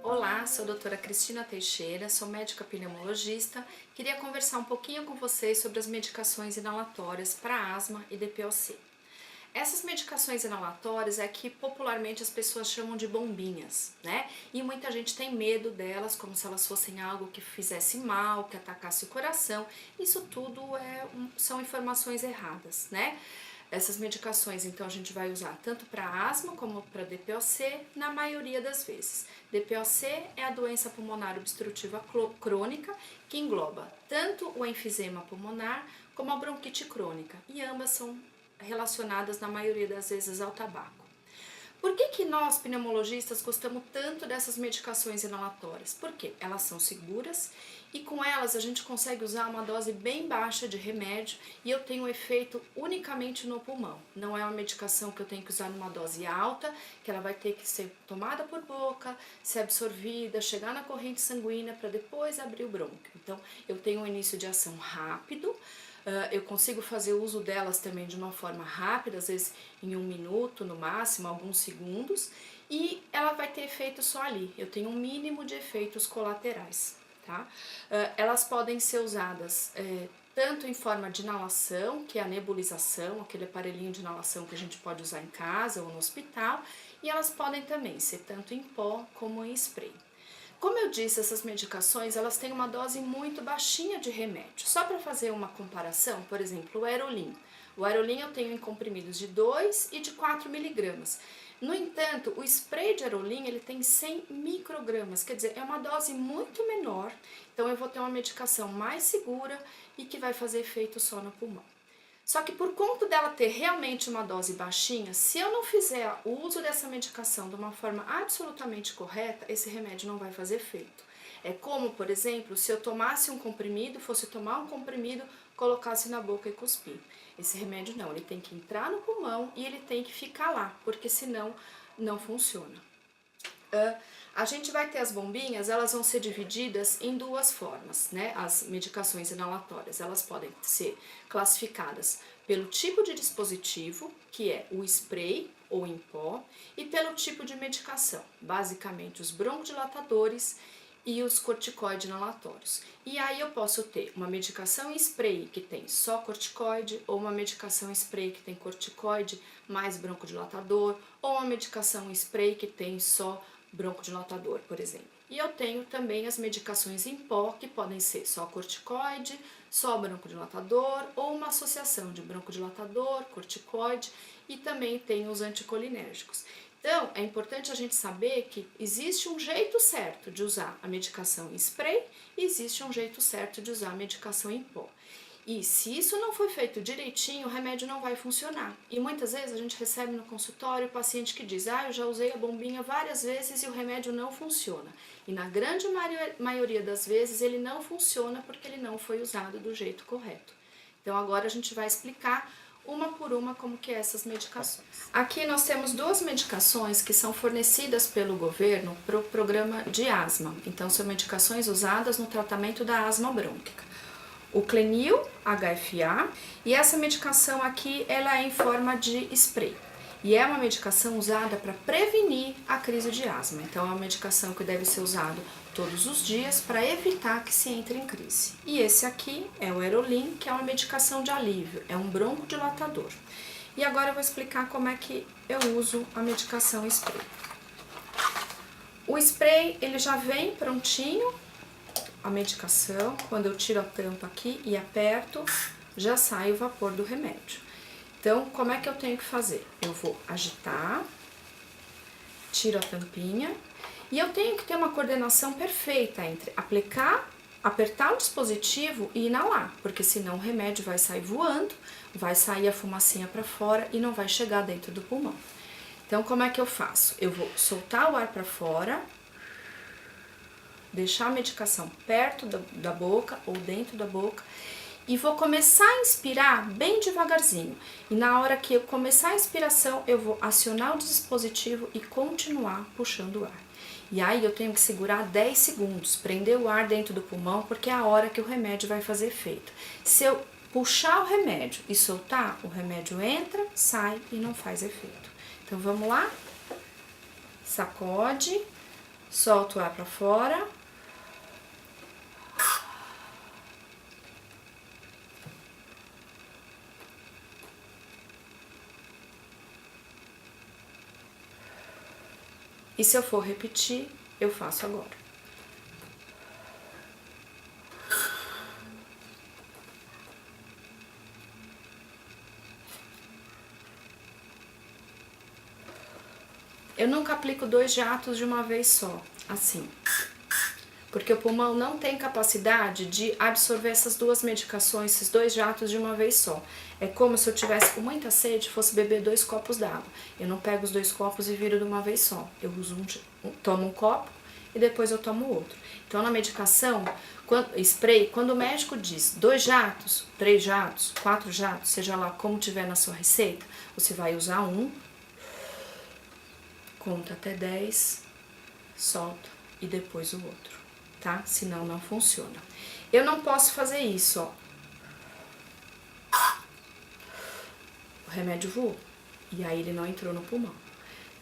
Olá, sou a doutora Cristina Teixeira, sou médica pneumologista. Queria conversar um pouquinho com vocês sobre as medicações inalatórias para asma e DPOC. Essas medicações inalatórias é que popularmente as pessoas chamam de bombinhas, né? E muita gente tem medo delas, como se elas fossem algo que fizesse mal, que atacasse o coração. Isso tudo são informações erradas, né? Essas medicações, então, a gente vai usar tanto para asma como para DPOC, na maioria das vezes. DPOC é a doença pulmonar obstrutiva crônica, que engloba tanto o enfisema pulmonar como a bronquite crônica, e ambas são relacionadas, na maioria das vezes, ao tabaco. Por que nós, pneumologistas, gostamos tanto dessas medicações inalatórias? Porque elas são seguras e com elas a gente consegue usar uma dose bem baixa de remédio e eu tenho um efeito unicamente no pulmão. Não é uma medicação que eu tenho que usar numa dose alta, que ela vai ter que ser tomada por boca, ser absorvida, chegar na corrente sanguínea para depois abrir o brônquio. Então, eu tenho um início de ação rápido. Eu consigo fazer uso delas também de uma forma rápida, às vezes em 1 minuto, no máximo, alguns segundos, e ela vai ter efeito só ali. Eu tenho um mínimo de efeitos colaterais, tá? Elas podem ser usadas tanto em forma de inalação, que é a nebulização, aquele aparelhinho de inalação que a gente pode usar em casa ou no hospital, e elas podem também ser tanto em pó como em spray. Como eu disse, essas medicações elas têm uma dose muito baixinha de remédio. Só para fazer uma comparação, por exemplo, o Aerolin. O Aerolin eu tenho em comprimidos de 2 e de 4 miligramas. No entanto, o spray de Aerolin ele tem 100 microgramas, quer dizer, é uma dose muito menor. Então eu vou ter uma medicação mais segura e que vai fazer efeito só no pulmão. Só que por conta dela ter realmente uma dose baixinha, se eu não fizer o uso dessa medicação de uma forma absolutamente correta, esse remédio não vai fazer efeito. É como, por exemplo, se eu tomasse um comprimido, fosse tomar um comprimido, colocasse na boca e cuspir. Esse remédio não, ele tem que entrar no pulmão e ele tem que ficar lá, porque senão não funciona. A gente vai ter as bombinhas, elas vão ser divididas em duas formas, né? As medicações inalatórias, elas podem ser classificadas pelo tipo de dispositivo, que é o spray ou em pó, e pelo tipo de medicação, basicamente os broncodilatadores e os corticoides inalatórios. E aí eu posso ter uma medicação em spray que tem só corticoide, ou uma medicação em spray que tem corticoide mais broncodilatador, ou uma medicação em spray que tem só broncodilatador, por exemplo. E eu tenho também as medicações em pó, que podem ser só corticoide, só broncodilatador, ou uma associação de broncodilatador, corticoide, e também tem os anticolinérgicos. Então, é importante a gente saber que existe um jeito certo de usar a medicação em spray e existe um jeito certo de usar a medicação em pó. E se isso não for feito direitinho, o remédio não vai funcionar. E muitas vezes a gente recebe no consultório o paciente que diz: eu já usei a bombinha várias vezes e o remédio não funciona. E na grande maioria das vezes ele não funciona porque ele não foi usado do jeito correto. Então agora a gente vai explicar uma por uma como que é essas medicações. Aqui nós temos duas medicações que são fornecidas pelo governo para o programa de asma. Então são medicações usadas no tratamento da asma brônquica. O Clenil HFA, e essa medicação aqui ela é em forma de spray. E é uma medicação usada para prevenir a crise de asma. Então é uma medicação que deve ser usada todos os dias para evitar que se entre em crise. E esse aqui é o Aerolin, que é uma medicação de alívio, é um broncodilatador. E agora eu vou explicar como é que eu uso a medicação spray. O spray ele já vem prontinho. A medicação, quando eu tiro a tampa aqui e aperto, já sai o vapor do remédio. Então, como é que eu tenho que fazer? Eu vou agitar, tiro a tampinha e eu tenho que ter uma coordenação perfeita entre apertar o dispositivo e inalar, porque senão o remédio vai sair voando, vai sair a fumacinha para fora e não vai chegar dentro do pulmão. Então, como é que eu faço? Eu vou soltar o ar para fora, deixar a medicação perto da boca ou dentro da boca e vou começar a inspirar bem devagarzinho. E na hora que eu começar a inspiração, eu vou acionar o dispositivo e continuar puxando o ar. E aí eu tenho que segurar 10 segundos, prender o ar dentro do pulmão, porque é a hora que o remédio vai fazer efeito. Se eu puxar o remédio e soltar, o remédio entra, sai e não faz efeito. Então vamos lá? Sacode. solto o ar para fora. E se eu for repetir, eu faço agora. Eu nunca aplico 2 jatos de uma vez só, assim. Porque o pulmão não tem capacidade de absorver essas 2 medicações, esses 2 jatos de uma vez só. É como se eu tivesse com muita sede e fosse beber 2 copos d'água. Eu não pego os 2 copos e viro de uma vez só. Eu uso tomo um copo e depois eu tomo outro. Então, na medicação, spray, quando o médico diz 2 jatos, 3 jatos, 4 jatos, seja lá como tiver na sua receita, você vai usar um, conta até 10, solta e depois o outro. Tá? Senão não funciona. Eu não posso fazer isso, ó. O remédio voou e aí ele não entrou no pulmão,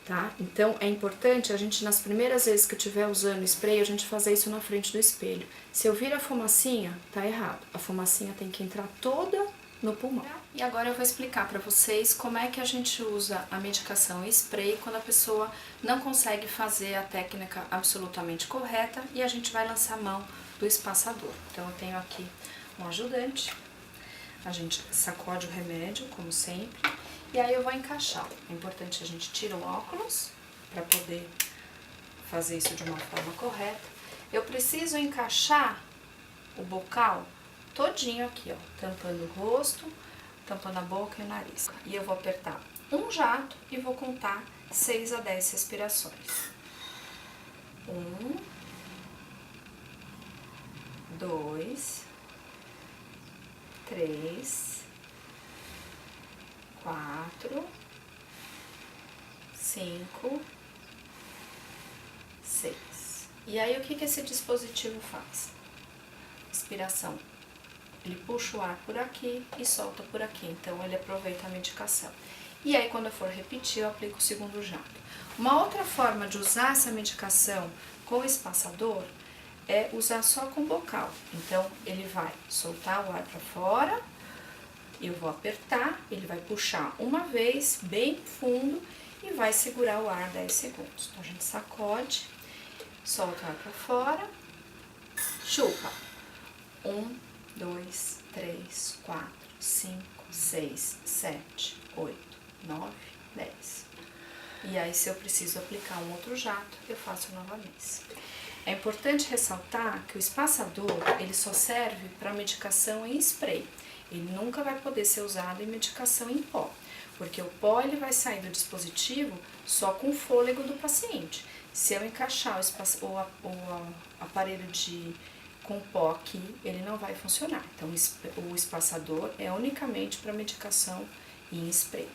tá? Então é importante a gente, nas primeiras vezes que eu estiver usando spray, a gente fazer isso na frente do espelho. Se eu vir a fumacinha, tá errado. A fumacinha tem que entrar toda no pulmão. E agora eu vou explicar para vocês como é que a gente usa a medicação spray quando a pessoa não consegue fazer a técnica absolutamente correta e a gente vai lançar mão do espaçador. Então eu tenho aqui um ajudante, a gente sacode o remédio, como sempre, e aí eu vou encaixar. É importante a gente tirar o óculos para poder fazer isso de uma forma correta. Eu preciso encaixar o bocal todinho aqui, ó, tampando o rosto, tampando a boca e o nariz. E eu vou apertar um jato e vou contar 6 a 10 respirações. 1, 2, 3, 4, 5, 6. E aí, o que esse dispositivo faz? Inspiração. Ele puxa o ar por aqui e solta por aqui, então ele aproveita a medicação. E aí, quando eu for repetir, eu aplico o segundo jato. Uma outra forma de usar essa medicação com espaçador é usar só com bocal. Então, ele vai soltar o ar para fora, eu vou apertar, ele vai puxar uma vez, bem fundo, e vai segurar o ar 10 segundos. Então, a gente sacode, solta o ar para fora, chupa. 1, 2, 3, 4, 5, 6, 7, 8, 9, 10. E aí, se eu preciso aplicar um outro jato, eu faço novamente. É importante ressaltar que o espaçador, ele só serve para medicação em spray. Ele nunca vai poder ser usado em medicação em pó, porque o pó ele vai sair do dispositivo só com o fôlego do paciente. Se eu encaixar o aparelho com pó aqui, ele não vai funcionar. Então, o espaçador é unicamente para medicação em spray.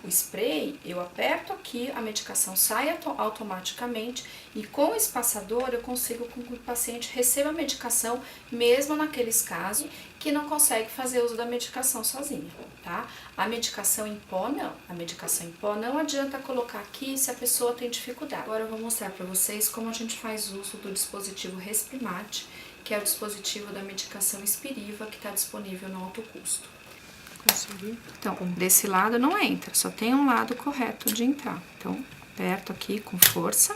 O spray, eu aperto aqui, a medicação sai automaticamente e com o espaçador eu consigo que o paciente receba a medicação mesmo naqueles casos que não consegue fazer uso da medicação sozinho, tá? A medicação em pó não. A medicação em pó não adianta colocar aqui se a pessoa tem dificuldade. Agora eu vou mostrar para vocês como a gente faz uso do dispositivo Resprimate, que é o dispositivo da medicação Spiriva que está disponível no alto custo. Então, desse lado não entra, só tem um lado correto de entrar. Então, aperto aqui com força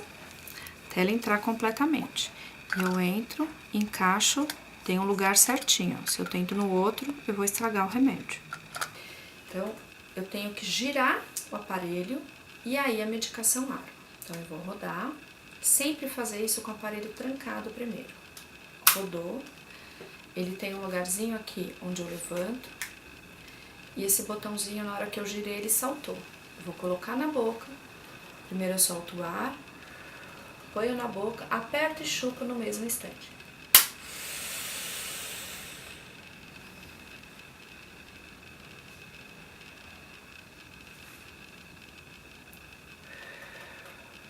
até ela entrar completamente. Eu entro, encaixo, tem um lugar certinho. Se eu tento no outro, eu vou estragar o remédio. Então, eu tenho que girar o aparelho e aí a medicação abre. Então, eu vou rodar, sempre fazer isso com o aparelho trancado primeiro. Rodou, ele tem um lugarzinho aqui onde eu levanto. E esse botãozinho, na hora que eu girei, ele saltou. Eu vou colocar na boca. Primeiro eu solto o ar, ponho na boca, aperto e chupo no mesmo instante.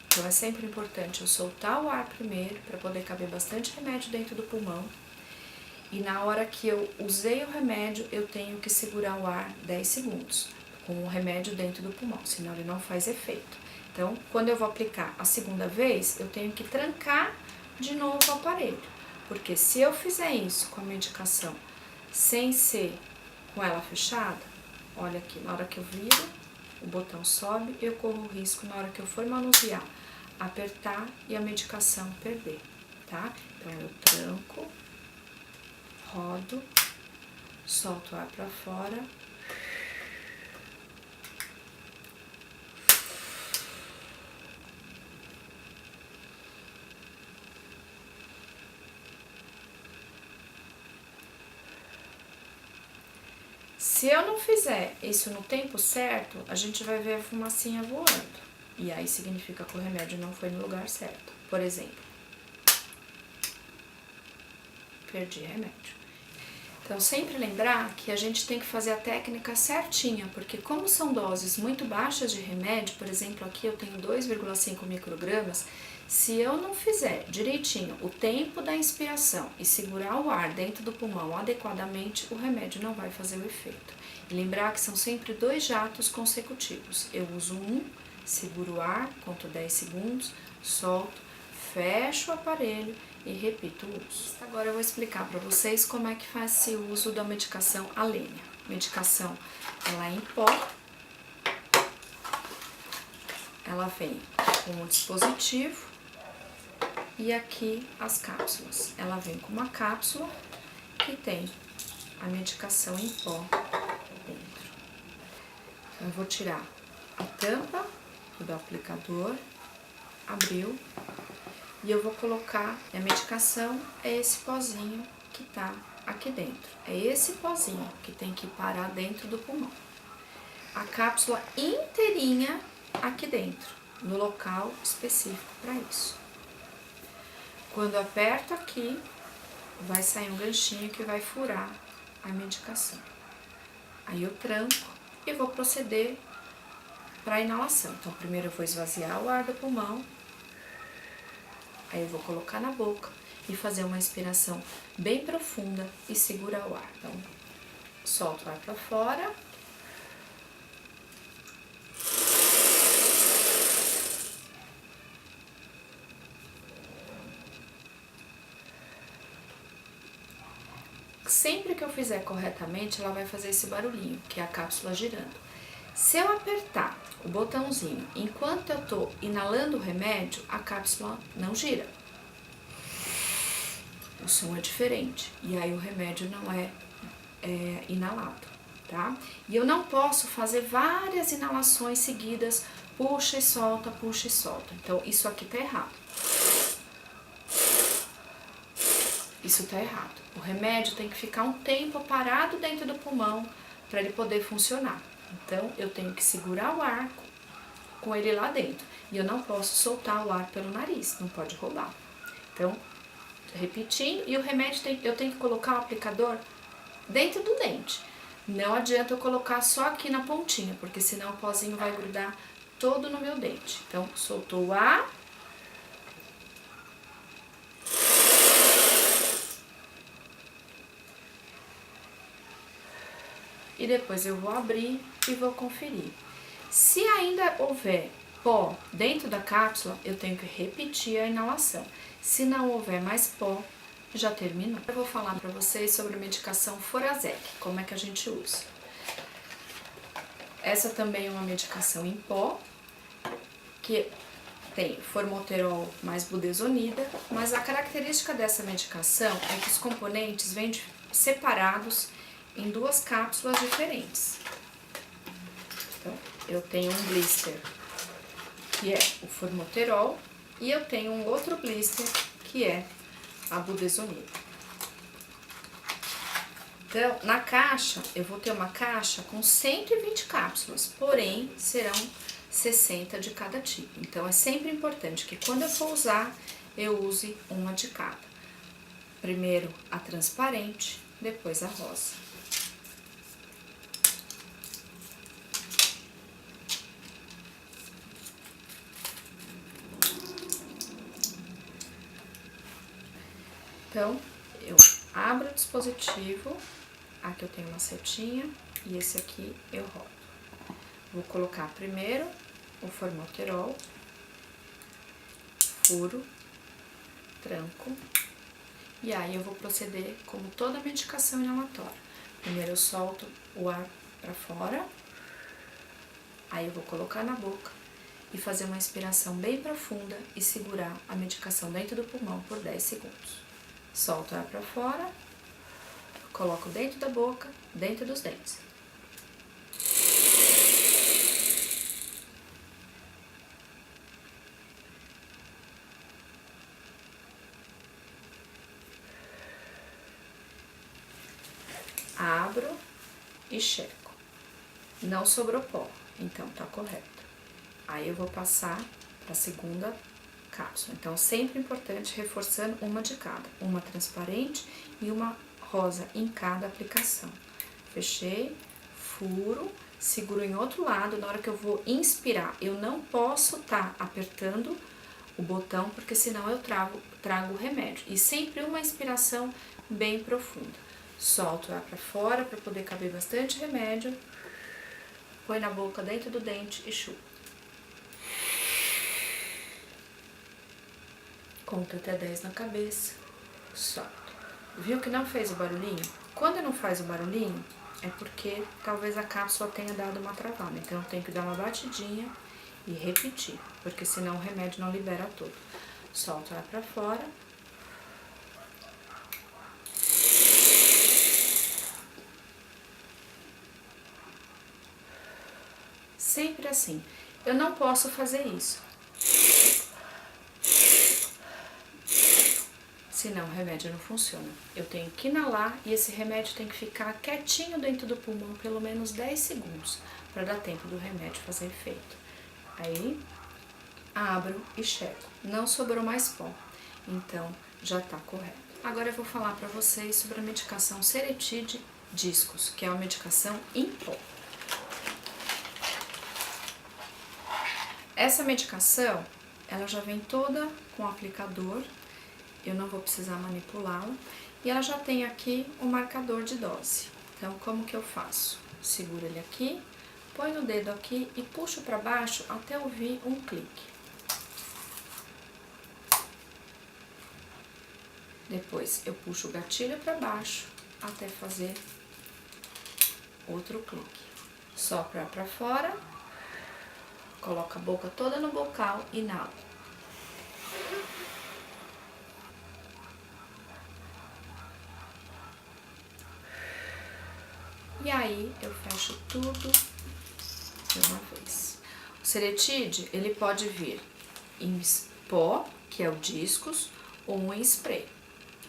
Então é sempre importante eu soltar o ar primeiro, para poder caber bastante remédio dentro do pulmão. E na hora que eu usei o remédio, eu tenho que segurar o ar 10 segundos, com o remédio dentro do pulmão, senão ele não faz efeito. Então, quando eu vou aplicar a segunda vez, eu tenho que trancar de novo o aparelho. Porque se eu fizer isso com a medicação sem ser com ela fechada, olha aqui, na hora que eu viro, o botão sobe, eu corro o risco, na hora que eu for manusear, apertar e a medicação perder, tá? Então, eu tranco, rodo, solto o ar pra fora. Se eu não fizer isso no tempo certo, a gente vai ver a fumacinha voando. E aí significa que o remédio não foi no lugar certo. Por exemplo, perdi remédio. Então, sempre lembrar que a gente tem que fazer a técnica certinha, porque como são doses muito baixas de remédio, por exemplo, aqui eu tenho 2,5 microgramas, se eu não fizer direitinho o tempo da inspiração e segurar o ar dentro do pulmão adequadamente, o remédio não vai fazer o efeito. E lembrar que são sempre 2 jatos consecutivos. Eu uso um, seguro o ar, conto 10 segundos, solto, fecho o aparelho e repito o uso. Agora eu vou explicar para vocês como é que faz esse uso da medicação Alenia. Medicação, ela é em pó, ela vem com um dispositivo e aqui as cápsulas. Ela vem com uma cápsula que tem a medicação em pó dentro. Então, eu vou tirar a tampa do aplicador, abriu, e eu vou colocar, a medicação é esse pozinho que tá aqui dentro. É esse pozinho que tem que parar dentro do pulmão. A cápsula inteirinha aqui dentro, no local específico para isso. Quando eu aperto aqui, vai sair um ganchinho que vai furar a medicação. Aí eu tranco e vou proceder para a inalação. Então, primeiro eu vou esvaziar o ar do pulmão. Aí eu vou colocar na boca e fazer uma inspiração bem profunda e segurar o ar. Então, solto o ar para fora. Sempre que eu fizer corretamente, ela vai fazer esse barulhinho, que é a cápsula girando. Se eu apertar o botãozinho enquanto eu tô inalando o remédio, a cápsula não gira. O som é diferente e aí o remédio não é inalado, tá? E eu não posso fazer várias inalações seguidas, puxa e solta, puxa e solta. Então, isso aqui tá errado. Isso tá errado. O remédio tem que ficar um tempo parado dentro do pulmão para ele poder funcionar. Então, eu tenho que segurar o ar com ele lá dentro. E eu não posso soltar o ar pelo nariz, não pode roubar. Então, repetindo, e o remédio eu tenho que colocar o aplicador dentro do dente. Não adianta eu colocar só aqui na pontinha, porque senão o pozinho vai grudar todo no meu dente. Então, soltou o ar. E depois eu vou abrir e vou conferir. Se ainda houver pó dentro da cápsula, eu tenho que repetir a inalação. Se não houver mais pó, já terminou. Eu vou falar para vocês sobre a medicação Forazec, como é que a gente usa. Essa também é uma medicação em pó, que tem formoterol mais budesonida, mas a característica dessa medicação é que os componentes vêm separados em 2 cápsulas diferentes. Então, eu tenho um blister que é o formoterol e eu tenho um outro blister que é a budesonida. Então, na caixa, eu vou ter uma caixa com 120 cápsulas, porém serão 60 de cada tipo. Então, é sempre importante que quando eu for usar, eu use uma de cada. Primeiro a transparente, depois a rosa. Então, eu abro o dispositivo, aqui eu tenho uma setinha e esse aqui eu rodo. Vou colocar primeiro o formoterol, furo, tranco, e aí eu vou proceder como toda medicação inalatória. Primeiro eu solto o ar para fora, aí eu vou colocar na boca e fazer uma inspiração bem profunda e segurar a medicação dentro do pulmão por 10 segundos. Solto o ar para fora, coloco dentro da boca, dentro dos dentes. Abro e checo. Não sobrou pó, então tá correto. Aí eu vou passar para a segunda cápsula. Então, sempre importante, reforçando uma de cada. Uma transparente e uma rosa em cada aplicação. Fechei, furo, seguro em outro lado. Na hora que eu vou inspirar, eu não posso estar apertando o botão, porque senão eu trago o remédio. E sempre uma inspiração bem profunda. Solto o ar para fora para poder caber bastante remédio. Põe na boca, dentro do dente e chupa. Conta até 10 na cabeça, solto. Viu que não fez o barulhinho? Quando não faz o barulhinho, é porque talvez a cápsula tenha dado uma travada. Então eu tenho que dar uma batidinha e repetir, porque senão o remédio não libera todo. Solto o ar pra fora. Sempre assim. Eu não posso fazer isso, senão o remédio não funciona. Eu tenho que inalar e esse remédio tem que ficar quietinho dentro do pulmão pelo menos 10 segundos, para dar tempo do remédio fazer efeito. Aí, abro e checo. Não sobrou mais pó, então já tá correto. Agora eu vou falar para vocês sobre a medicação Seretide Discos, que é uma medicação em pó. Essa medicação, ela já vem toda com aplicador, eu não vou precisar manipulá-la, e ela já tem aqui o marcador de dose. Então, como que eu faço? Seguro ele aqui, põe no dedo aqui e puxo para baixo até ouvir um clique. Depois, eu puxo o gatilho para baixo até fazer outro clique. Sopra para fora, coloca a boca toda no bocal e inala. E aí, eu fecho tudo de uma vez. O Seretide, ele pode vir em pó, que é o discos, ou em spray,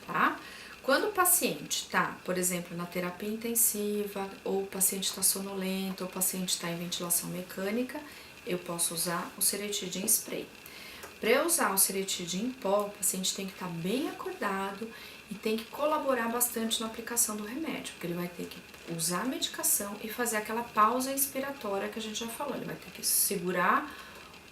tá? Quando o paciente tá, por exemplo, na terapia intensiva, ou o paciente está sonolento, ou o paciente está em ventilação mecânica, eu posso usar o Seretide em spray. Para eu usar o Seretide em pó, o paciente tem que estar bem acordado e tem que colaborar bastante na aplicação do remédio, porque ele vai ter que usar a medicação e fazer aquela pausa inspiratória que a gente já falou. Ele vai ter que segurar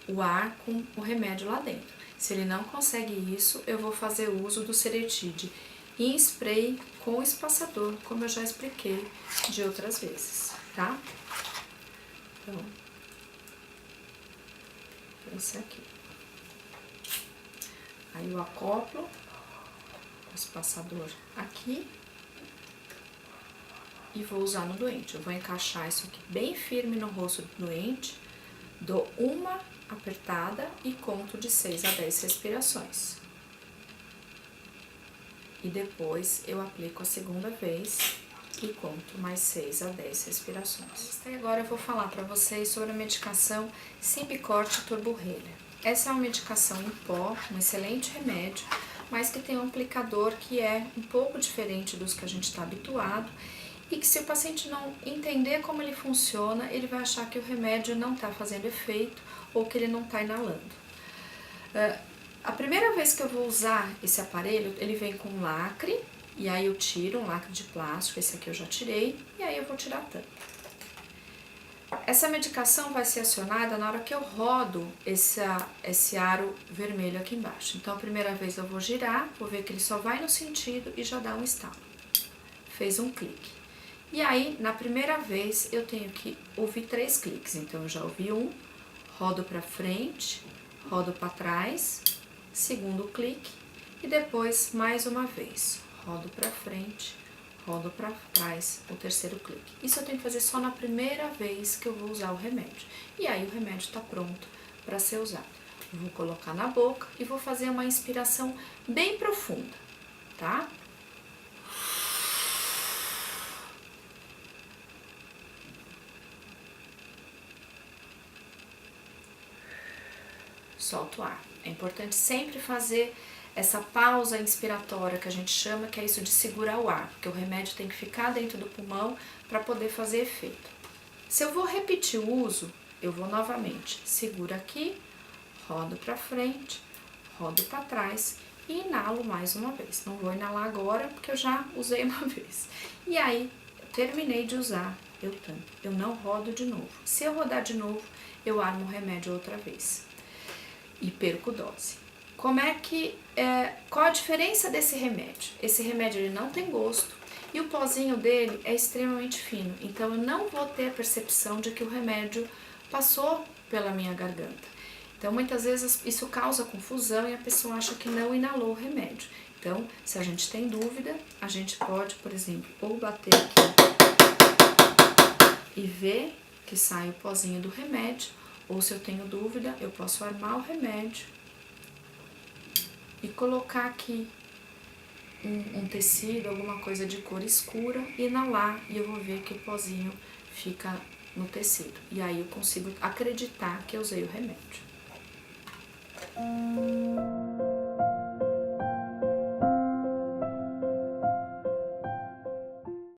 o ar com o remédio lá dentro. Se ele não consegue isso, eu vou fazer uso do Seretide em spray com espaçador, como eu já expliquei de outras vezes, tá? Então, esse aqui. Aí eu acoplo o espaçador aqui e vou usar no doente. Eu vou encaixar isso aqui bem firme no rosto do doente, dou uma apertada e conto de 6 a 10 respirações. E depois eu aplico a segunda vez e conto mais 6 a 10 respirações. E agora eu vou falar para vocês sobre a medicação Symbicort Turborrelia. Essa é uma medicação em pó, um excelente remédio, mas que tem um aplicador que é um pouco diferente dos que a gente está habituado e que, se o paciente não entender como ele funciona, ele vai achar que o remédio não está fazendo efeito ou que ele não está inalando. A primeira vez que eu vou usar esse aparelho, ele vem com um lacre, e aí eu tiro um lacre de plástico, esse aqui eu já tirei, e aí eu vou tirar a tampa. Essa medicação vai ser acionada na hora que eu rodo esse aro vermelho aqui embaixo. Então, a primeira vez eu vou girar, vou ver que ele só vai no sentido e já dá um estalo. Fez um clique. E aí, na primeira vez, eu tenho que ouvir 3 cliques. Então, eu já ouvi um, rodo para frente, rodo para trás, segundo clique e depois mais uma vez, rodo para frente, rodo para trás, o terceiro clique. Isso eu tenho que fazer só na primeira vez que eu vou usar o remédio. E aí o remédio está pronto para ser usado. Eu vou colocar na boca e vou fazer uma inspiração bem profunda, tá? Solta o ar. É importante sempre fazer essa pausa inspiratória que a gente chama, que é isso de segurar o ar, porque o remédio tem que ficar dentro do pulmão para poder fazer efeito. Se eu vou repetir o uso, eu vou novamente, seguro aqui, rodo para frente, rodo para trás e inalo mais uma vez. Não vou inalar agora porque eu já usei uma vez. E aí, terminei de usar, eu tampo. Eu não rodo de novo. Se eu rodar de novo, eu armo o remédio outra vez e perco dose. Qual a diferença desse remédio? Esse remédio ele não tem gosto e o pozinho dele é extremamente fino, então eu não vou ter a percepção de que o remédio passou pela minha garganta. Então muitas vezes isso causa confusão e a pessoa acha que não inalou o remédio. Então, se a gente tem dúvida, a gente pode, por exemplo, ou bater aqui e ver que sai o pozinho do remédio, ou se eu tenho dúvida, eu posso armar o remédio e colocar aqui um tecido, alguma coisa de cor escura, e inalar, e eu vou ver que o pozinho fica no tecido. E aí eu consigo acreditar que eu usei o remédio.